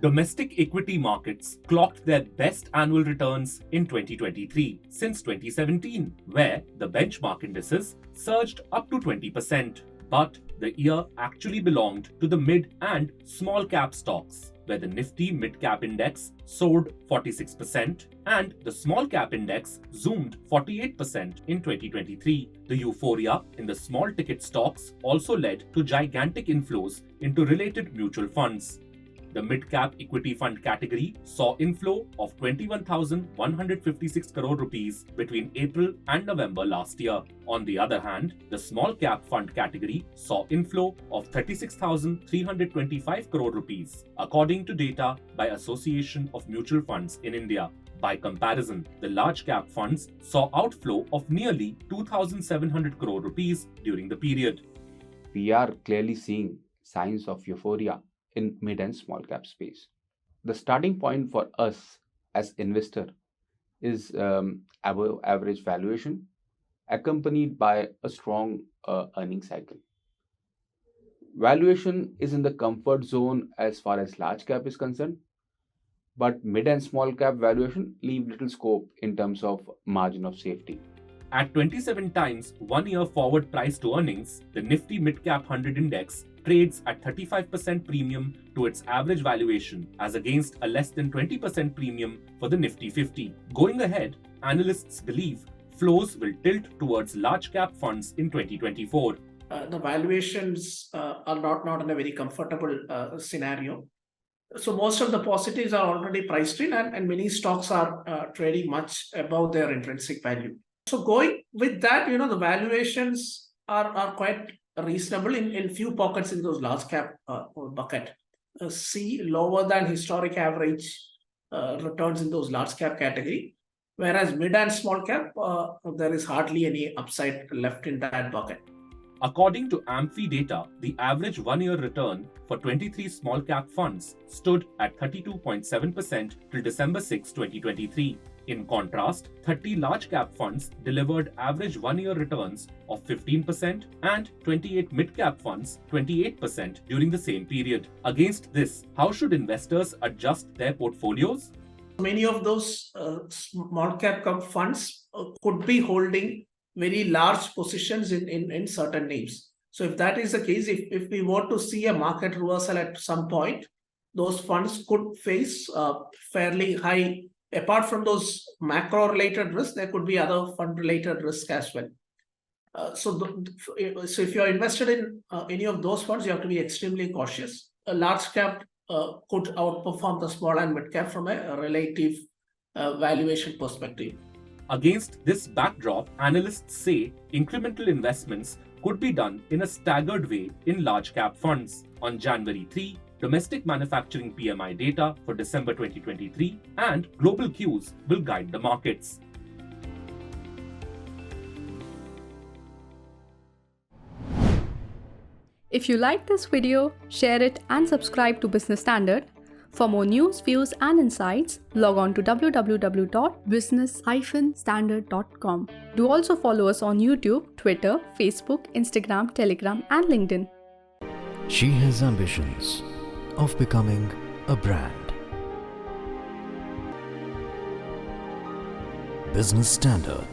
Domestic equity markets clocked their best annual returns in 2023 since 2017, where the benchmark indices surged up to 20%. But the year actually belonged to the mid and small cap stocks, where the Nifty Mid Cap Index soared 46% and the Small Cap Index zoomed 48% in 2023. The euphoria in the small ticket stocks also led to gigantic inflows into related mutual funds. The mid-cap equity fund category saw inflow of 21,156 crore rupees between April and November last year. On the other hand, the small-cap fund category saw inflow of 36,325 crore rupees, according to data by Association of Mutual Funds in India. By comparison, the large-cap funds saw outflow of nearly 2,700 crore rupees during the period. We are clearly seeing signs of euphoria in mid and small cap space. The starting point for us as investor is above average valuation accompanied by a strong earning cycle. Valuation is in the comfort zone as far as large cap is concerned, but mid and small cap valuation leave little scope in terms of margin of safety. At 27 times 1 year forward price to earnings, the Nifty Mid Cap 100 Index trades at 35% premium to its average valuation as against a less than 20% premium for the Nifty 50. Going ahead, analysts believe flows will tilt towards large cap funds in 2024. The valuations are not in a very comfortable scenario. So most of the positives are already priced in and many stocks are trading much above their intrinsic value. So going with that, the valuations are quite reasonable in few pockets in those large cap bucket. See lower than historic average returns in those large cap category, whereas mid and small cap, there is hardly any upside left in that bucket. According to AMFI data, the average 1 year return for 23 small cap funds stood at 32.7% till December 6, 2023. In contrast, 30 large cap funds delivered average 1 year returns of 15% and 28 mid cap funds 28% during the same period. Against this, how should investors adjust their portfolios? Many of those small cap funds could be holding very large positions in certain names. So if that is the case, if we were to see a market reversal at some point, those funds could face fairly high. Apart from those macro-related risks, there could be other fund-related risks as well. So if you're invested in any of those funds, you have to be extremely cautious. A large cap could outperform the small and mid cap from a relative valuation perspective. Against this backdrop, analysts say incremental investments could be done in a staggered way in large cap funds. On January 3, domestic manufacturing PMI data for December 2023 and global cues will guide the markets. If you like this video, share it and subscribe to Business Standard. For more news, views and insights, log on to www.business-standard.com. Do also follow us on YouTube, Twitter, Facebook, Instagram, Telegram and LinkedIn. She has ambitions of becoming a brand. Business Standard.